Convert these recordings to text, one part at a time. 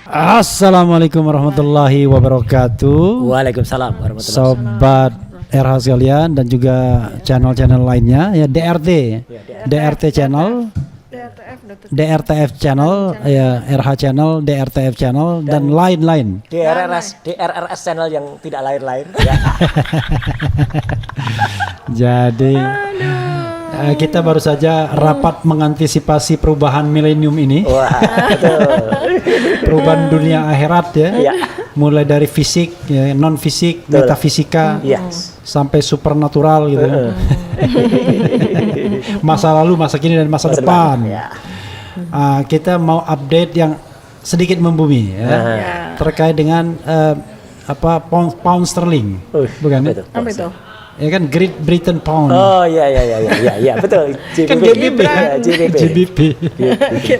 Assalamualaikum warahmatullahi wabarakatuh. Waalaikumsalam warahmatullahi Sobat RH sekalian dan juga channel-channel lainnya ya, DRT channel, DRTF channel, ya RH channel, DRTF channel dan lain-lain. DRRS channel yang tidak lahir-lahir ya. Jadi kita baru saja rapat mengantisipasi perubahan milenium ini. Wah, betul. Perubahan dunia akhirat ya. Ya. Mulai dari fisik, ya, non fisik, metafisika, sampai supernatural gitu. Masa lalu, masa kini dan masa depan. Ya. Kita mau update yang sedikit membumi ya. Terkait dengan pound sterling. Bukan ya? Apa itu? Ya kan Great Britain Pound. Oh iya betul. Kan GBP.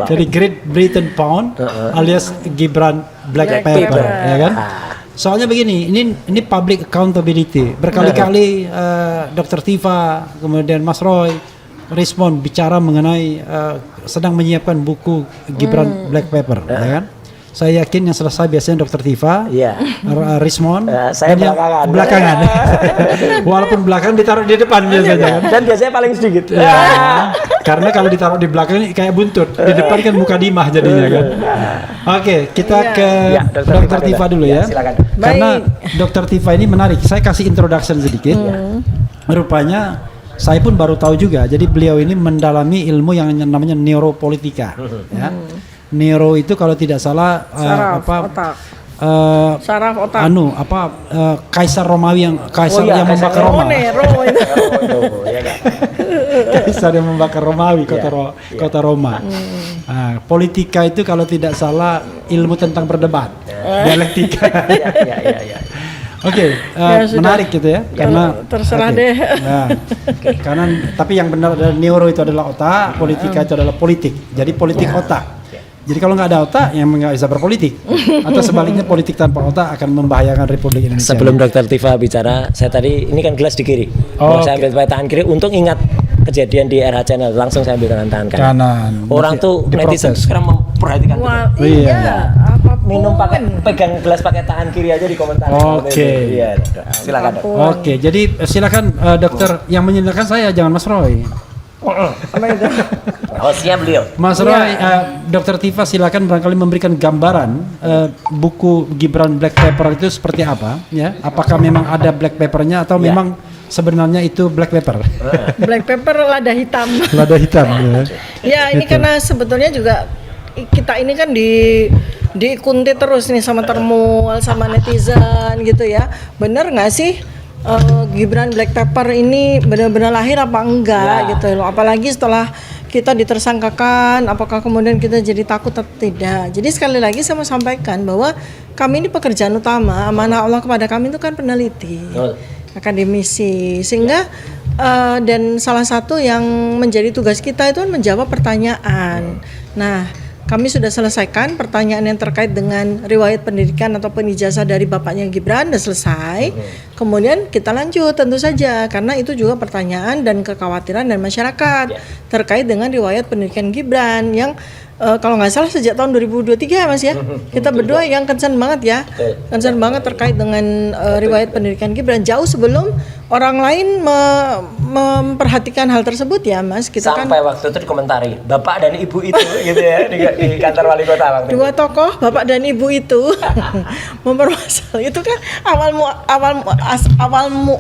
Jadi Great Britain Pound alias Gibran Black Pepper, ya kan? Soalnya begini, ini public accountability. Berkali-kali Dr. Tifa, kemudian Mas Roy respon bicara mengenai sedang menyiapkan buku Gibran Black Pepper, ya kan? Saya yakin yang selesai biasanya Dr. Tifa, Rismon, saya belakangan. Walaupun belakang ditaruh di depan biasanya kan. Dan biasanya paling sedikit. Karena kalau ditaruh di belakang ini kayak buntut, di depan kan muka dimah jadinya kan. Oke, kita ke Dr. Tifa dulu ya. Silakan. Karena Dr. Tifa ini menarik. Saya kasih introduction sedikit. Rupanya saya pun baru tahu juga. Jadi beliau ini mendalami ilmu yang namanya neuropolitika. Ya. Neuro itu kalau tidak salah saraf otak. Saraf otak. Kaisar Romawi yang membakar Roma. Nero itu. Kaisar yang membakar Romawi kota Roma. Politika itu kalau tidak salah ilmu tentang berdebat, dialektika. Oke, menarik gitu ya, karena terserah deh. Karena tapi yang benar adalah neuro itu adalah otak, politika itu adalah politik. Jadi politik otak. Jadi kalau nggak ada otak, yang nggak bisa berpolitik. Atau sebaliknya politik tanpa otak akan membahayakan Republik Indonesia. Sebelum Dr. Tifa bicara, saya tadi ini kan gelas di kiri. Saya ambil tangan kiri untuk ingat kejadian di RH channel, langsung saya ambil tangan kanan. Orang tuh netizen sekarang memperhatikan. Iya. Minum pegang gelas pakai tangan kiri aja di komentar. Oke. Silakan. Oke, jadi silakan dokter yang menyindakan saya, jangan Mas Roy. Hostnya beliau. Mas Roy, Dr. Tifa silakan barangkali memberikan gambaran buku Gibran Black Pepper itu seperti apa, ya? Apakah memang ada black peppernya atau memang sebenarnya itu black pepper? Black pepper lada hitam. Lada hitam ya. Ya ini karena sebetulnya juga kita ini kan diikuti terus nih sama termual sama netizen gitu ya. Bener nggak sih? Gibran Black Pepper ini benar-benar lahir apa enggak gitu loh, apalagi setelah kita ditersangkakan, apakah kemudian kita jadi takut atau tidak. Jadi sekali lagi saya mau sampaikan bahwa kami ini pekerjaan utama, amanah Allah kepada kami itu kan peneliti, akademisi, sehingga dan salah satu yang menjadi tugas kita itu kan menjawab pertanyaan. Nah, kami sudah selesaikan pertanyaan yang terkait dengan riwayat pendidikan ataupun ijazah dari bapaknya Gibran, sudah selesai. Kemudian kita lanjut tentu saja, karena itu juga pertanyaan dan kekhawatiran dari masyarakat terkait dengan riwayat pendidikan Gibran yang kalau nggak salah sejak tahun 2023 ya Mas ya, kita berdua yang concern banget ya, concern banget terkait dengan riwayat pendidikan Gibran jauh sebelum orang lain memperhatikan hal tersebut ya Mas. Kita sampai waktu itu dikomentari bapak dan ibu itu gitu ya di kantor wali kota waktu itu. Dua tokoh bapak dan ibu itu mempermasalahan itu kan asalmu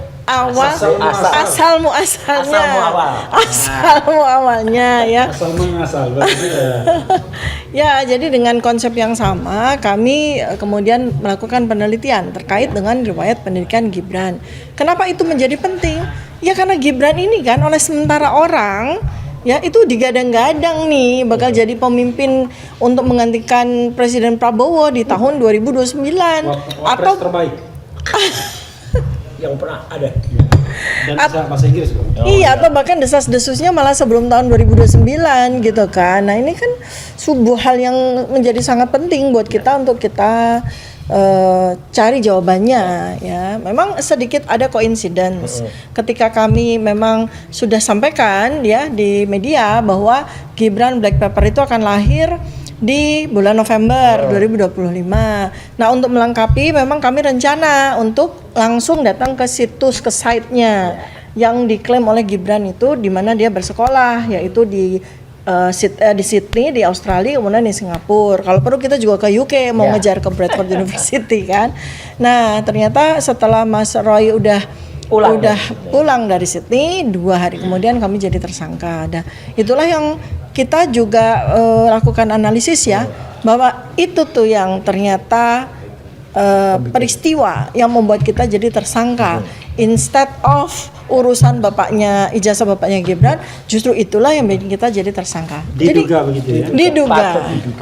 awalnya ya. Ya, jadi dengan konsep yang sama kami kemudian melakukan penelitian terkait dengan riwayat pendidikan Gibran. Kenapa itu menjadi penting? Ya karena Gibran ini kan oleh sementara orang ya itu digadang-gadang nih bakal jadi pemimpin untuk menggantikan Presiden Prabowo di tahun 2029 atau terbaik. Yang pernah ada. Dan bisa bahasa Inggris dong. Iya, atau bahkan desas-desusnya malah sebelum tahun 2029 gitu kan. Nah, ini kan sebuah hal yang menjadi sangat penting buat kita untuk kita cari jawabannya ya. Memang sedikit ada coincidence ketika kami memang sudah sampaikan ya di media bahwa Gibran Black Pepper itu akan lahir di bulan November 2025. Nah, untuk melengkapi memang kami rencana untuk langsung datang ke situs, ke site-nya yang diklaim oleh Gibran itu di mana dia bersekolah, yaitu di Sydney, di Australia, kemudian di Singapura. Kalau perlu kita juga ke UK mau ngejar ke Bradford University kan. Nah, ternyata setelah Mas Roy udah pulang dari Sydney, 2 hari kemudian kami jadi tersangka. Nah, itulah yang kita juga lakukan analisis ya, bahwa itu tuh yang ternyata peristiwa yang membuat kita jadi tersangka. Instead of urusan ijazah bapaknya Gibran, justru itulah yang bikin kita jadi tersangka. Diduga begitu ya?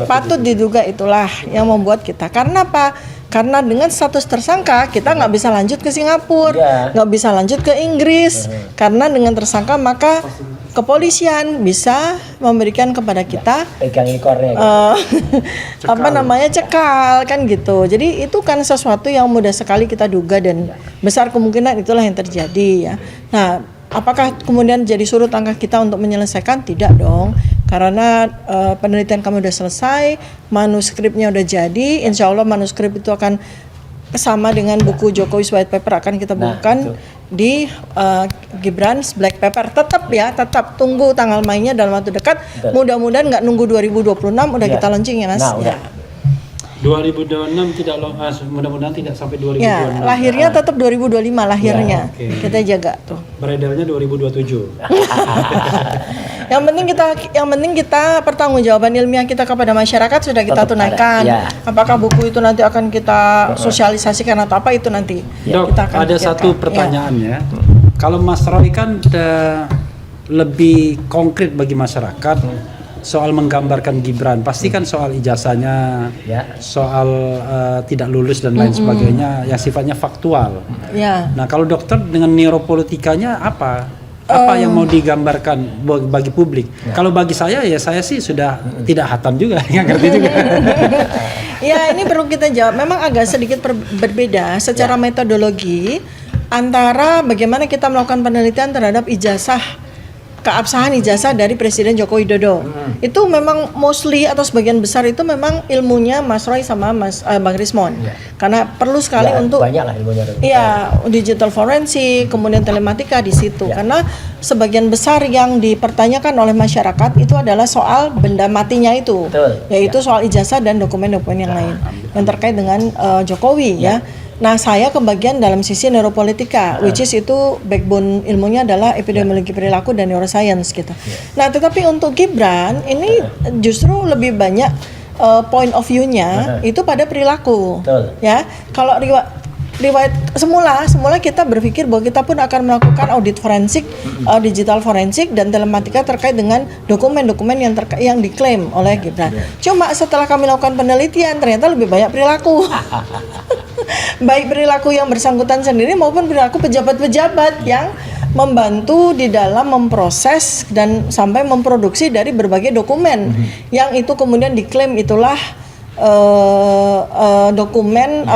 Patut diduga itulah yang membuat kita. Karena apa? Karena dengan status tersangka kita nggak bisa lanjut ke Singapura, nggak bisa lanjut ke Inggris. Karena dengan tersangka maka kepolisian bisa memberikan kepada kita pegang ekornya cekal kan gitu. Jadi itu kan sesuatu yang mudah sekali kita duga dan besar kemungkinan itulah yang terjadi ya. Nah, apakah kemudian jadi surut angka kita untuk menyelesaikan? Tidak dong, karena penelitian kami udah selesai, manuskripnya udah jadi, insya Allah manuskrip itu akan sama dengan buku Jokowi's White Paper akan kita bukukan di Gibran's Black Paper. Tetap tunggu tanggal mainnya dalam waktu dekat. Mudah-mudahan nggak nunggu 2026 udah kita launching ya Mas. 2026 tidak mudah-mudahan tidak sampai 2026. Ya, lahirnya tetap 2025 lahirnya. Kita jaga tuh. Beredarnya 2027. Yang penting kita pertanggungjawaban ilmiah kita kepada masyarakat sudah kita tunaikan. Apakah buku itu nanti akan kita sosialisasikan atau apa itu nanti. Dok, kita akan ada satu pertanyaan ya. Kalau Mas Roy kan lebih konkret bagi masyarakat soal menggambarkan Gibran, pasti kan soal ijazahnya, soal tidak lulus dan lain sebagainya, yang sifatnya faktual. Nah, kalau dokter dengan neuropolitikanya apa yang mau digambarkan bagi publik? Kalau bagi saya saya sih sudah tidak hatam juga, nggak ngerti juga. Ya, ini perlu kita jawab. Memang agak sedikit berbeda secara metodologi antara bagaimana kita melakukan penelitian terhadap keabsahan ijazah dari Presiden Joko Widodo. Itu memang mostly atau sebagian besar itu memang ilmunya Mas Roy sama Bang Rismon. Karena perlu sekali untuk banyak lah ilmunya. Digital forensik, kemudian telematika di situ. Karena sebagian besar yang dipertanyakan oleh masyarakat itu adalah soal benda matinya itu. Yaitu soal ijazah dan dokumen-dokumen yang lain yang terkait dengan Jokowi ya. Nah, saya kebagian dalam sisi neuropolitika, which is itu backbone ilmunya adalah epidemiologi perilaku dan neuroscience gitu. Nah, tetapi untuk Gibran ini justru lebih banyak point of view-nya itu pada perilaku. Ya, kalau riwayat semula kita berpikir bahwa kita pun akan melakukan audit forensik, digital forensik dan telematika terkait dengan dokumen-dokumen yang diklaim oleh Gibran. Cuma setelah kami lakukan penelitian ternyata lebih banyak perilaku. Baik perilaku yang bersangkutan sendiri maupun perilaku pejabat-pejabat yang membantu di dalam memproses dan sampai memproduksi dari berbagai dokumen yang itu kemudian diklaim itulah dokumen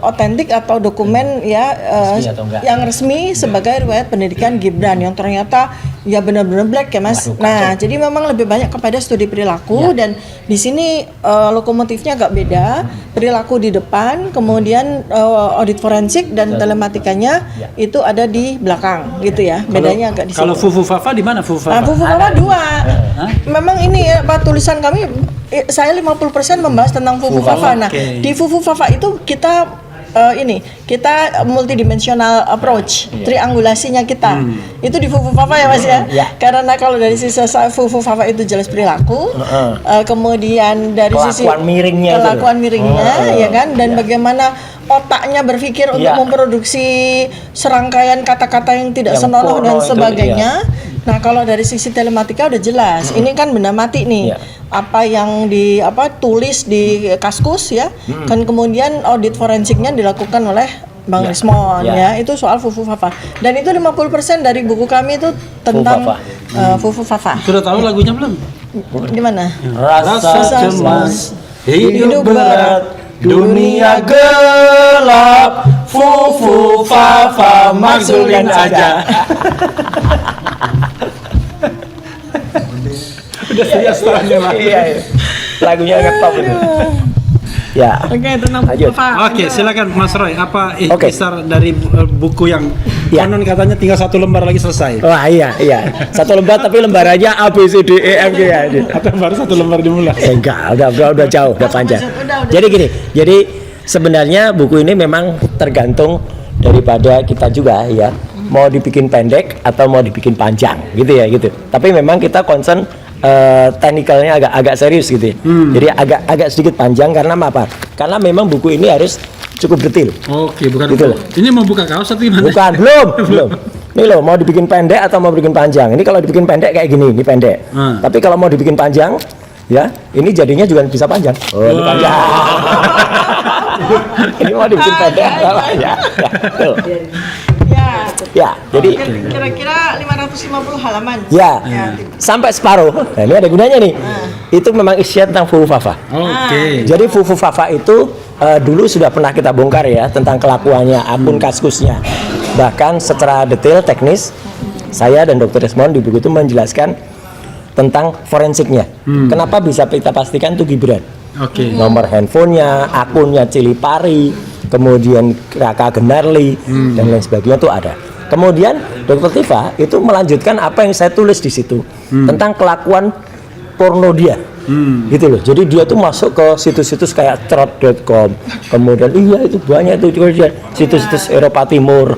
otentik atau dokumen yang resmi sebagai riwayat pendidikan Gibran yang ternyata ya benar-benar black ya Mas. Nah, jadi memang lebih banyak kepada studi perilaku dan di sini lokomotifnya agak beda. Perilaku di depan, kemudian audit forensik dan telematikanya itu ada di belakang gitu ya. Bedanya agak di situ. Kalau Fufu Fafa di mana Fufu Fafa? Fufu Fafa 2. Memang ini tulisan kami saya 50% membahas tentang Fufu Fafa. Nah, di Fufu Fafa itu kita multidimensional approach, triangulasinya kita. Itu di Fufu Fafa ya Mas ya. Karena kalau dari sisi Fufu Fafa itu jelas perilaku, kemudian dari sisi kelakuan miringnya ya kan, dan bagaimana otaknya berpikir untuk memproduksi serangkaian kata-kata yang tidak senonoh dan sebagainya. Nah, kalau dari sisi telematika udah jelas. Ini kan benda mati nih. Apa yang tulis di Kaskus ya. Kan kemudian audit forensiknya dilakukan oleh Bang Rismon ya. Itu soal Fufu Fafa. Dan itu 50% dari buku kami itu tentang Fufu Fafa. Sudah tahu lagunya belum? Di mana? Rasa cemas, hidup berat, dunia gelap, Fufu Fafa maksudin aja. Udah serius tahunnya lah. Iya. Lagunya ngetop itu. Ya. Oke, tentang Lanjut. Oke, silakan Mas Roy. Apa Oke. besar dari buku yang Ya. konon katanya tinggal 1 lembar lagi selesai? Wah iya. 1 lembar tapi lembarannya A B C D E F G ya. Atau baru 1 lembar dimulai? Enggak, udah jauh, udah panjang. Udah. Jadi gini, jadi sebenarnya buku ini memang tergantung daripada kita juga ya, mau dibikin pendek atau mau dibikin panjang gitu ya gitu. Tapi memang kita concern teknikalnya agak serius gitu ya. Jadi agak sedikit panjang karena apa? Karena memang buku ini harus cukup detail. Oke, bukan. Gitu loh. Ini mau buka kaos atau gimana? Bukan, belum. Ini loh, mau dibikin pendek atau mau dibikin panjang. Ini kalau dibikin pendek kayak gini, ini pendek. Tapi kalau mau dibikin panjang, ya, ini jadinya juga bisa panjang. Oh, ini panjang. Ini mau dibikin pendek atau ya. Tuh. Ya, jadi Kira-kira 550 halaman. ya, sampai separuh. Nah, ini ada gunanya nih. Itu memang isinya tentang Fufufafa. Oke. Jadi Fufufafa itu dulu sudah pernah kita bongkar ya tentang kelakuannya, akun kaskusnya. Bahkan secara detail teknis, saya dan Dr. Desmond di buku itu menjelaskan tentang forensiknya. Kenapa bisa kita pastikan itu Gibran? Oke. Nomor handphonenya, akunnya Cilipari, kemudian Raka Genarli dan lain sebagainya itu ada. Kemudian Dr. Tifa itu melanjutkan apa yang saya tulis di situ tentang kelakuan porno dia. Gitu loh. Jadi dia tuh masuk ke situs-situs kayak trot.com. Kemudian itu banyak tuh situs-situs Eropa Timur.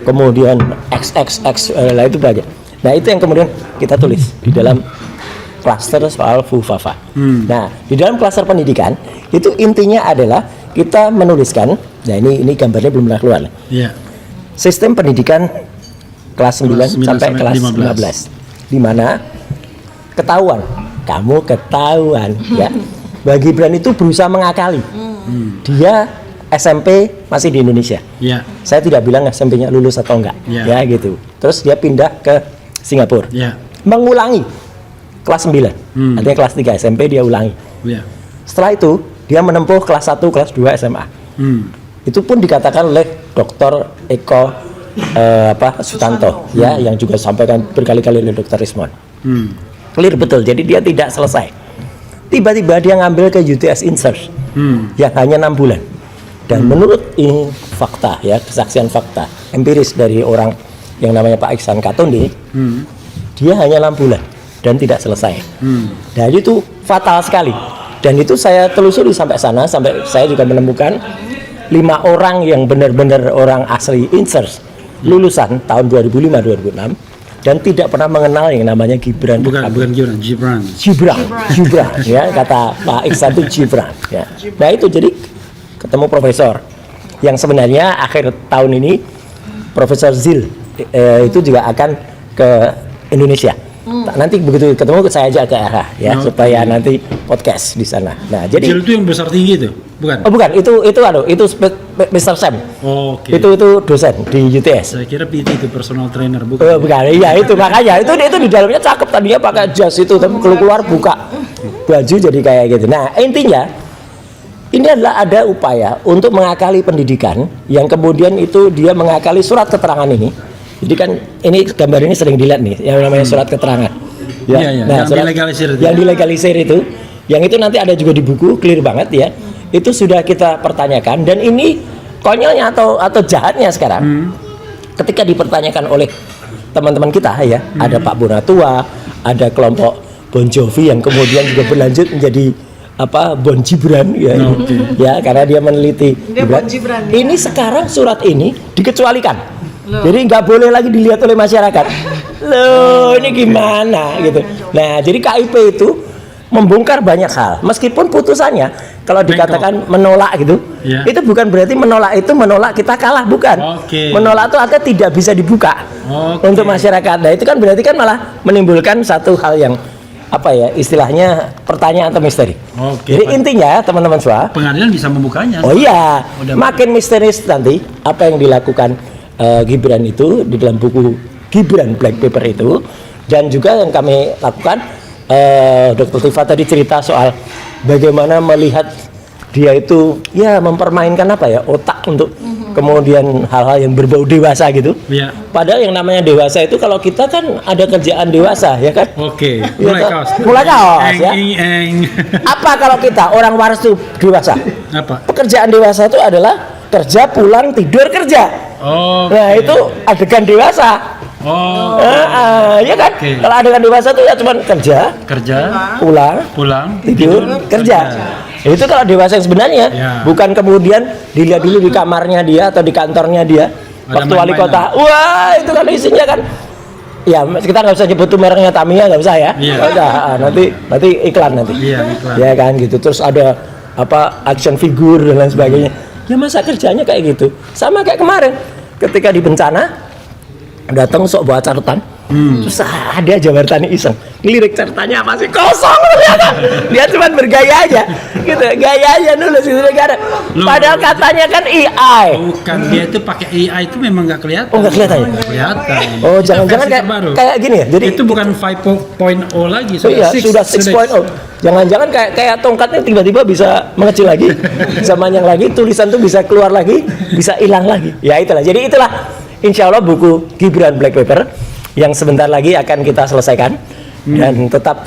Kemudian XXX lah itu banyak. Nah, itu yang kemudian kita tulis di dalam klaster soal Fufufafa. Nah, di dalam klaster pendidikan itu intinya adalah kita menuliskan. Nah, ini gambarnya belum pernah keluar. Iya. Sistem pendidikan kelas 9 sampai kelas 15. Di mana kamu ketahuan ya. Bagi Gibran itu berusaha mengakali. Dia SMP masih di Indonesia. Iya. Saya tidak bilang SMP-nya lulus atau enggak. Ya gitu. Terus dia pindah ke Singapura. Iya. Mengulangi kelas 9. Artinya kelas 3 SMP dia ulangi. Iya. Setelah itu dia menempuh kelas 1, kelas 2 SMA. Itu pun dikatakan oleh Dr. Eko Sutanto ya, yang juga sampaikan berkali-kali oleh Dr. Rismon. Clear betul. Jadi dia tidak selesai. Tiba-tiba dia ngambil ke UTS Insert yang hanya 6 bulan. Dan menurut ini fakta ya, kesaksian fakta empiris dari orang yang namanya Pak Iksan Katondi, dia hanya 6 bulan dan tidak selesai. Dan itu fatal sekali. Dan itu saya telusuri sampai sana, sampai saya juga menemukan 5 orang yang benar-benar orang asli Insert, lulusan tahun 2005-2006 dan tidak pernah mengenal yang namanya Gibran. Bukan Gibran. Gibran ya, kata Pak Iksan itu Gibran ya. Nah, itu jadi ketemu profesor yang sebenarnya akhir tahun ini Profesor Zil itu juga akan ke Indonesia. Nanti begitu ketemu saya ajak ke arah ya, supaya nanti podcast di sana. Nah, jadi Zil itu yang besar tinggi itu, bukan? Oh, bukan, itu Mr. Sam. Oke. Itu dosen di UTS. Saya kira PT itu personal trainer, bukan? Bukan, iya itu makanya itu di dalamnya cakep, tadinya pakai jas itu, tapi keluar buka baju jadi kayak gitu. Nah, intinya ini adalah ada upaya untuk mengakali pendidikan yang kemudian itu dia mengakali surat keterangan ini. Jadi kan ini gambar ini sering dilihat nih yang namanya surat keterangan. Ya. Iya, Nah, yang dilegalisir itu. Yang dilegalisir itu, yang itu nanti ada juga di buku, clear banget ya. Itu sudah kita pertanyakan dan ini konyolnya atau jahatnya sekarang. Ketika dipertanyakan oleh teman-teman kita ya, ada Pak Bonatua, ada kelompok Bon Jovi yang kemudian juga berlanjut menjadi Bon Gibran ya, ya karena dia meneliti Gibran. Ini sekarang surat ini dikecualikan. Jadi nggak boleh lagi dilihat oleh masyarakat. Loh, ini gimana gitu. Nah, jadi KIP itu membongkar banyak hal. Meskipun putusannya kalau dikatakan menolak gitu, itu bukan berarti menolak itu menolak kita kalah, bukan. Menolak itu artinya tidak bisa dibuka untuk masyarakat. Nah, itu kan berarti kan malah menimbulkan satu hal yang istilahnya pertanyaan atau misteri. Jadi intinya teman-teman semua, pengadilan bisa membukanya. Oh iya, makin misterius nanti apa yang dilakukan Gibran itu di dalam buku Gibran Black Paper itu, dan juga yang kami lakukan Dr. Tifa tadi cerita soal bagaimana melihat dia itu ya mempermainkan apa ya otak untuk kemudian hal-hal yang berbau dewasa gitu. Iya. Padahal yang namanya dewasa itu kalau kita kan ada kerjaan dewasa ya kan. Oke, Ya, mulai kaos. mulai kaos ya. Eng. Apa kalau kita orang waras itu dewasa? Apa? Pekerjaan dewasa itu adalah kerja pulang tidur kerja. Oh. Nah itu adegan dewasa. Oh. Ya kan? Oke. Kalau adegan dewasa itu ya cuma kerja, Kerja, pulang, tidur, tidur, kerja. Itu kalau dewasa yang sebenarnya, Ya. bukan kemudian dilihat dulu di kamarnya dia atau di kantornya dia. Ada Waktu wali main-mainan. kota, wah itu kan isinya kan. Ya kita nggak usah nyebut tuh mereknya Tamiya, nggak usah ya. Iya. Nggak usah. nanti iklan nanti. Iya, iklan. Ya kan gitu. Terus ada apa action figure dan lain sebagainya. Ya masa kerjanya kayak gitu. Sama kayak kemarin ketika di bencana datang sok bawa catatan. Terus ada aja wartawan iseng ngelirik catatannya apa sih, kosong ternyata. Dia cuma bergaya aja gitu, gaya aja nulis gitu negara. Padahal katanya kan AI. Bukan, dia itu pakai AI itu memang nggak kelihatan. Oh, nggak kelihatan ya? Nggak kelihatan. Oh, Itu jangan-jangan versi kayak, terbaru. kayak gini ya. Jadi Itu bukan 5.0 lagi, oh iya, six- sudah 6.0. Jangan-jangan kayak tongkatnya tiba-tiba bisa mengecil lagi, bisa panjang lagi, tulisan tuh bisa keluar lagi, bisa hilang lagi. Ya itulah. Jadi itulah insya Allah buku Gibran Black Paper yang sebentar lagi akan kita selesaikan. Dan tetap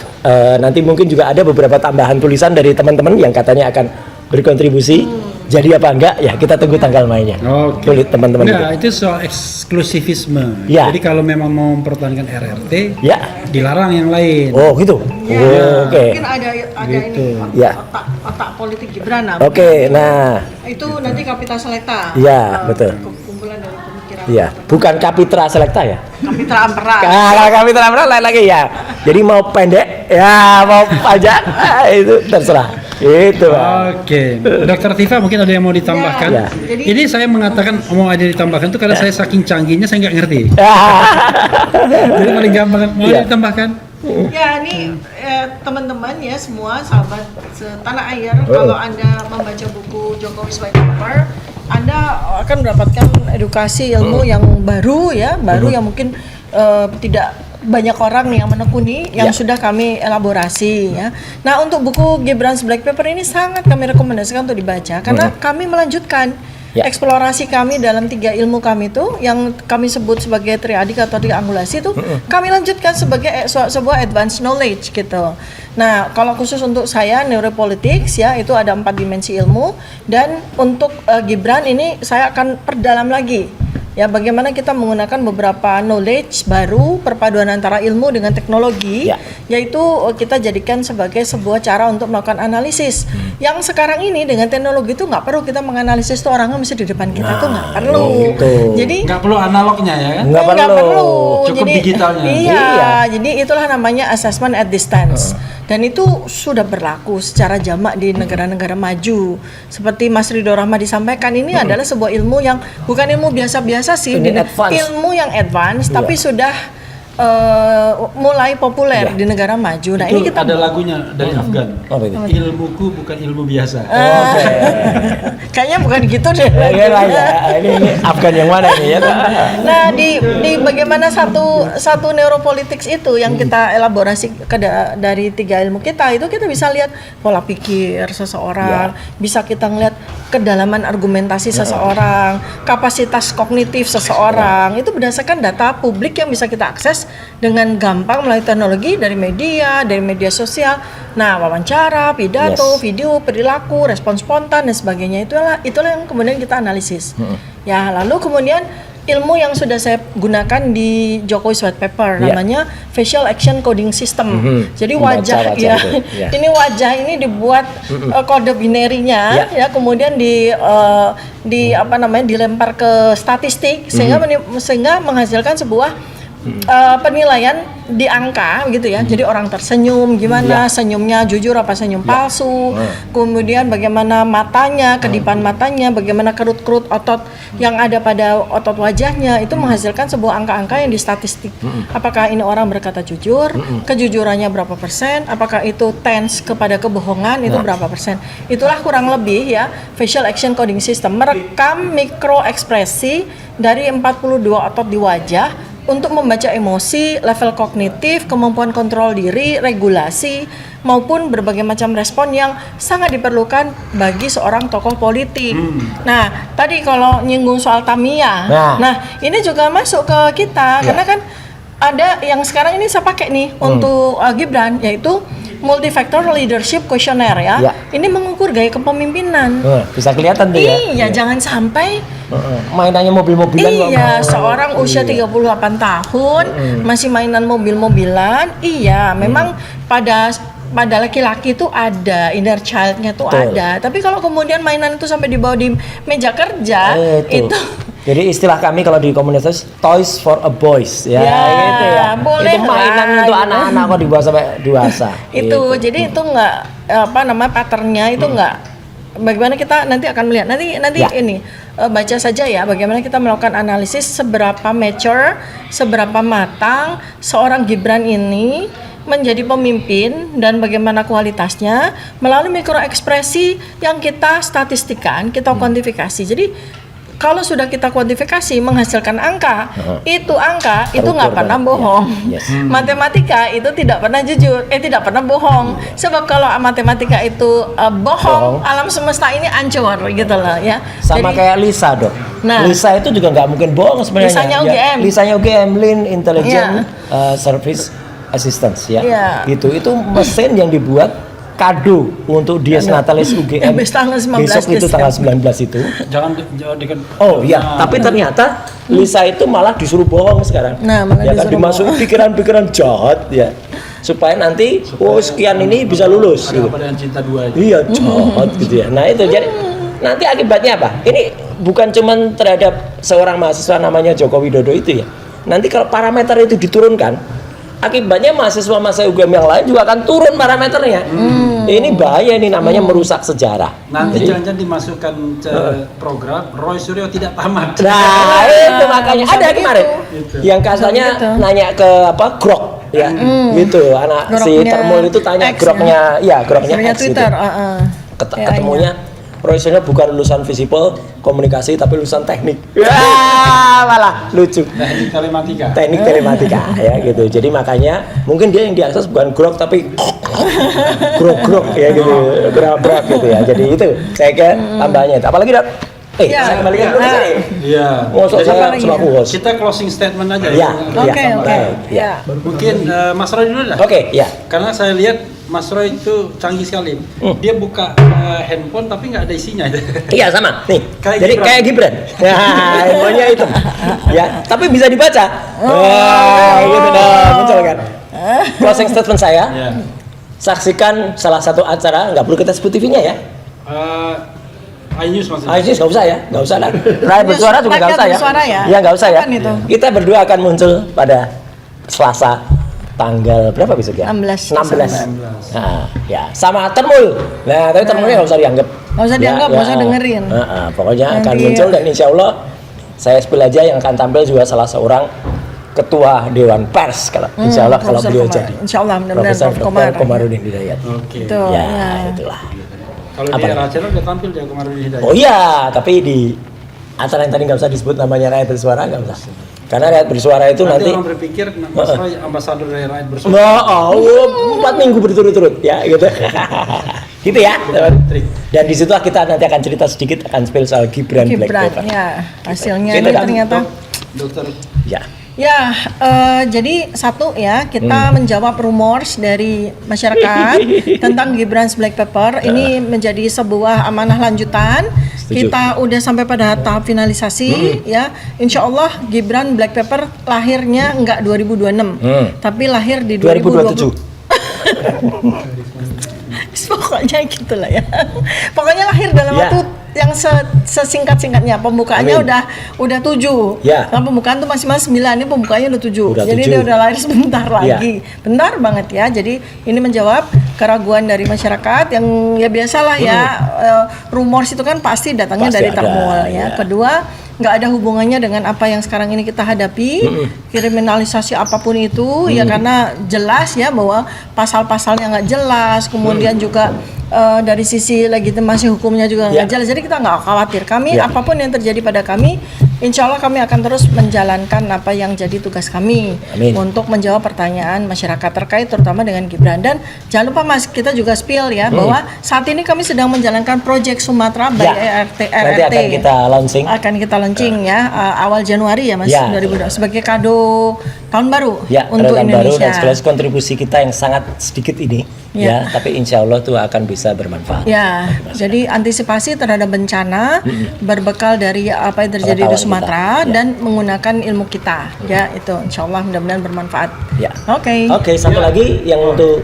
nanti mungkin juga ada beberapa tambahan tulisan dari teman-teman yang katanya akan berkontribusi. Jadi apa enggak ya kita tunggu tanggal mainnya. Oke. Kulit teman-teman Enggak, itu. itu soal eksklusivisme. Ya. Jadi kalau memang mau mempertahankan RRT, Ya. dilarang yang lain. Oh gitu. Ya, Oke. mungkin ada Gitu. ini Ya. otak politik Gibran. Nah, Oke. Nah, itu nanti Kapitra Selekta. Ya, betul. Kumpulan dari pemikiran. ya bukan Kapitra Selekta ya. Kapitra Ampera. Kalau Kapitra Ampera lain lagi ya. Jadi mau pendek, ya mau panjang, itu terserah. Itu. Oke, Dokter Tifa mungkin ada yang mau ditambahkan. Ya. Jadi- Ini saya mengatakan mau ada ditambahkan itu karena saya saking canggihnya saya nggak ngerti. Jadi paling gampang kan, mau Ya. ditambahkan. Ya, ini teman-teman ya semua sahabat setanah air, kalau Anda membaca buku Jokowi White Paper, Anda akan mendapatkan edukasi ilmu yang baru ya, yang mungkin tidak banyak orang yang menekuni yang Ya. sudah kami elaborasi ya. Nah, untuk buku Gibran's Black Paper ini sangat kami rekomendasikan untuk dibaca karena kami melanjutkan Ya. eksplorasi kami dalam 3 ilmu kami itu yang kami sebut sebagai triadik atau triangulasi itu kami lanjutkan sebagai sebuah advanced knowledge gitu. Nah, kalau khusus untuk saya neuropolitics ya itu ada 4 dimensi ilmu, dan untuk Gibran ini saya akan perdalam lagi. Ya, bagaimana kita menggunakan beberapa knowledge baru, perpaduan antara ilmu dengan teknologi, Ya. yaitu kita jadikan sebagai sebuah cara untuk melakukan analisis. Yang sekarang ini dengan teknologi itu nggak perlu kita menganalisis tuh orangnya mesti di depan kita tuh nggak perlu. gitu. Jadi Nggak perlu analognya ya kan? Nggak perlu. Cukup digitalnya. Iya, Iya. jadi itulah namanya assessment at distance. Dan itu sudah berlaku secara jamak di negara-negara maju. Seperti Mas Ridho Rahma disampaikan, ini adalah sebuah ilmu yang bukan ilmu biasa-biasa sih, Ini advance. ilmu yang advance, Iya. tapi sudah mulai populer Iya. di negara maju. Nah, Itu ini kita ada lagunya dari Afgan. Apa itu? Ilmuku bukan ilmu biasa. Oke. kayaknya bukan gitu deh. Ya, ya. Ini Afgan yang mana nih ya? Nah, di bagaimana satu neuropolitics itu yang kita elaborasi dari 3 ilmu kita, itu kita bisa lihat pola pikir seseorang, bisa kita ngelihat kedalaman argumentasi seseorang, kapasitas kognitif seseorang. Itu berdasarkan data publik yang bisa kita akses dengan gampang melalui teknologi dari media sosial. Nah, wawancara, pidato, video, perilaku, respon spontan dan sebagainya, itulah yang kemudian kita analisis. Ya, lalu kemudian ilmu yang sudah saya gunakan di Jokowi's White Paper namanya Facial Action Coding System. Jadi Membaca wajah wajah ya, itu, ya. ini wajah ini dibuat kode binerinya ya, kemudian di dilempar ke statistik sehingga menghasilkan sebuah penilaian di angka gitu ya. Jadi orang tersenyum gimana, senyumnya jujur apa senyum palsu, kemudian bagaimana matanya, kedipan matanya, bagaimana kerut-kerut otot yang ada pada otot wajahnya, itu menghasilkan sebuah angka-angka yang di statistik. Apakah ini orang berkata jujur, kejujurannya berapa persen, apakah itu tense kepada kebohongan itu berapa persen. Itulah kurang lebih ya facial action coding system, merekam mikro ekspresi dari 42 otot di wajah untuk membaca emosi, level kognitif, kemampuan kontrol diri, regulasi, maupun berbagai macam respon yang sangat diperlukan bagi seorang tokoh politik. Nah, tadi kalau nyinggung soal Tamiya, nah ini juga masuk ke kita karena kan ada yang sekarang ini saya pakai nih untuk Gibran, yaitu multifactor leadership questionnaire ya. Ini mengukur gaya kepemimpinan. Bisa kelihatan tuh ya. Iya, jangan sampai mainannya mobil-mobilan. Iya, seorang usia 38 tahun masih mainan mobil-mobilan. Iya, memang pada laki-laki itu ada inner child-nya tuh ada. Tapi kalau kemudian mainan itu sampai dibawa di meja kerja, itu jadi istilah kami kalau di komunitas toys for a boys ya, gitu ya. Boleh itu mainan lah, untuk anak-anak kok dibawa sampai dewasa. itu gitu. jadi itu nggak patternnya itu nggak. Bagaimana kita nanti akan melihat nanti ini baca saja ya bagaimana kita melakukan analisis seberapa mature, seberapa matang seorang Gibran ini menjadi pemimpin dan bagaimana kualitasnya melalui mikroekspresi yang kita statistikan, kita kuantifikasi. Jadi kalau sudah kita kuantifikasi menghasilkan angka, itu nggak pernah bohong. Matematika itu tidak pernah jujur, tidak pernah bohong. Sebab kalau matematika itu bohong, alam semesta ini hancur gitu loh ya. Sama jadi, kayak Lisa dong. Nah, Lisa itu juga nggak mungkin bohong sebenarnya. Lisanya UGM. Lisanya UGM, Lean Intelligent Service Assistance ya. Gitu. Itu mesin yang dibuat kado untuk Dies Natalis UGM besok itu tanggal 19 itu. Jangan Oh iya, tapi ternyata Lisa itu malah disuruh bohong sekarang. Nah, malah ya kan dimasukin pikiran-pikiran jahat ya. Supaya nanti sekian ini bisa lulus ada gitu. apa dengan cinta dua itu? Iya, jahat gitu ya. Nah, itu jadi nanti akibatnya apa? Ini bukan cuman terhadap seorang mahasiswa namanya Joko Widodo itu ya. Nanti kalau parameter itu diturunkan, akibatnya mahasiswa UGM yang lain juga akan turun parameternya. Ini bahaya, ini namanya merusak sejarah. Nanti jangan-jangan dimasukkan ke program Roy Suryo tidak tamat. Nah, itu makanya ada kemarin Gitu. yang katanya nanya ke Grok ya. Gitu, anak si Termul itu tanya X, Groknya, Groknya X Twitter. Gitu. Ketemunya Roy Suryo bukan lulusan visipol komunikasi tapi lulusan teknik. Malah lucu. Teknik telematika. Teknik telematika ya gitu. Jadi makanya mungkin dia yang diakses bukan Grok tapi grok ya gitu. Berat gitu ya. Jadi itu saya kira tambahannya. Apalagi saya kembalikan dulu ke sini. Iya. Masuk saya selaku host. Kita closing statement aja Iya. Oke. Mungkin Mas Roy dulu lah. Oke, ya. Karena saya lihat Mas Roy itu canggih sekali. Dia buka handphone tapi nggak ada isinya. Iya sama. Nih. Kayak jadi Gibran. kayak Gibran. Ya, handphonenya itu. Ya, tapi bisa dibaca. Gitu dong, muncul kan. Closing statement saya. Saksikan salah satu acara, nggak perlu kita sebut TV-nya ya. iNews maksudnya. iNews nggak usah ya, nggak usah lah. Rakyat Bersuara juga nggak usah ya. Ya nggak usah ya. Kita berdua akan muncul pada Selasa tanggal berapa besok ya? 16. Nah, ya sama Termul. Nah, tapi Termulnya nggak usah dianggap. Nggak usah dianggap, nggak usah dengerin. Pokoknya akan muncul dan insya Allah saya spill aja yang akan tampil juga salah seorang ketua Dewan Pers insya Allah kalau beliau jadi. Insya Allah benar-benar Profesor Komarudin Hidayat. Oke. Ya, itulah. Kalau di era channel udah tampil dia kemarin di Hidayat. Oh iya, tapi di acara yang tadi nggak usah disebut namanya Rakyat Bersuara, nggak usah. Karena Rakyat Bersuara itu nanti orang berpikir Mas Roy ambasador dari Rakyat Bersuara. Nah, 4 minggu berturut-turut ya gitu. Gitu ya. Dan di situ kita nanti akan cerita sedikit akan spill soal Gibran Black Pepper. Ya, hasilnya Gitu ini kan? ternyata. Dokter. Ya. Ya, jadi satu ya kita menjawab rumors dari masyarakat tentang Gibran's Black Pepper. Ini menjadi sebuah amanah lanjutan. Setuju. Kita udah sampai pada tahap finalisasi ya. Insya Allah Gibran Black Pepper lahirnya enggak 2026, tapi lahir di 2027. Pokoknya gitulah ya. Pokoknya lahir dalam waktu yang sesingkat-singkatnya. Pembukaannya udah 7. Ya. Kalau pembukaan tuh masih 9, ini pembukaannya udah 7. Udah Jadi 7. dia udah lahir sebentar lagi. Bentar banget ya. Jadi ini menjawab keraguan dari masyarakat yang ya biasalah ya. Rumors itu kan pasti datangnya Pasti dari ada, Termul ya. ya. Kedua, nggak ada hubungannya dengan apa yang sekarang ini kita hadapi, kriminalisasi apapun itu ya, karena jelas ya bahwa pasal-pasalnya nggak jelas, kemudian juga dari sisi legitimasi hukumnya juga nggak jelas, jadi kita nggak khawatir. Kami apapun yang terjadi pada kami insya Allah kami akan terus menjalankan apa yang jadi tugas kami. Amin. Untuk menjawab pertanyaan masyarakat terkait terutama dengan Gibran. Dan jangan lupa Mas, kita juga spill ya bahwa saat ini kami sedang menjalankan proyek Sumatera by Ya, RT. nanti akan kita launching. Akan kita launching ya awal Januari ya Mas, Ya. 2020 sebagai kado tahun baru Ya, untuk tahun baru Indonesia. dan sekaligus kontribusi kita yang sangat sedikit ini, ya, tapi insya Allah itu akan bisa bermanfaat. Ya, jadi antisipasi terhadap bencana berbekal dari apa yang terjadi di Pengetahuan Sumatera kita, ya. dan menggunakan ilmu kita, ya itu insya Allah mudah-mudahan bermanfaat. Ya. Oke. Oke, satu lagi yang untuk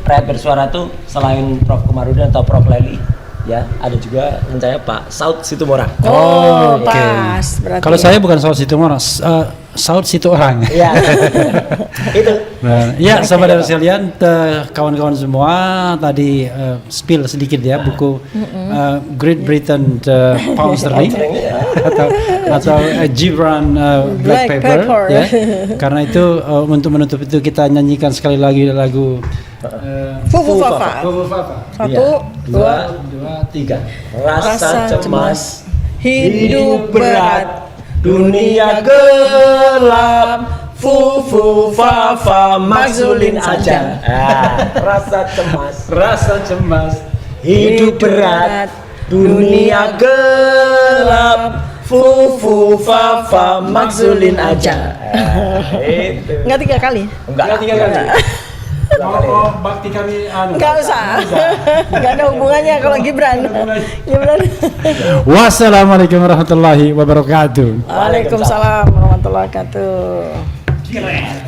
rakyat bersuara tuh selain Prof. Komarudin atau Prof. Leli, ya, ada juga rencana Pak Saud Situmorang. Oh, Oke. pas berarti. Kalau saya bukan Saud Situmorang, Saud Sitorang. Ya, itu. Nah, ya sahabat dari sekalian, kawan-kawan semua tadi spill sedikit ya buku Great Britain Pound Sterling atau Gibran Black Pepper ya. Karena itu untuk menutup itu kita nyanyikan sekali lagi lagu Fufu Fafa. Fufu Fafa. Satu, dua, dua, tiga. Rasa cemas, hidup berat, dunia gelap, fufu fafa maksulin aja. Rasa cemas, hidup berat, dunia gelap, fufu fafa maksulin aja. Itu. Enggak 3 kali? Enggak 3 kali. Oh, bakti kami Enggak usah. Enggak ada hubungannya kalau Gibran. Gibran. Wassalamualaikum warahmatullahi wabarakatuh. Waalaikumsalam warahmatullahi wabarakatuh.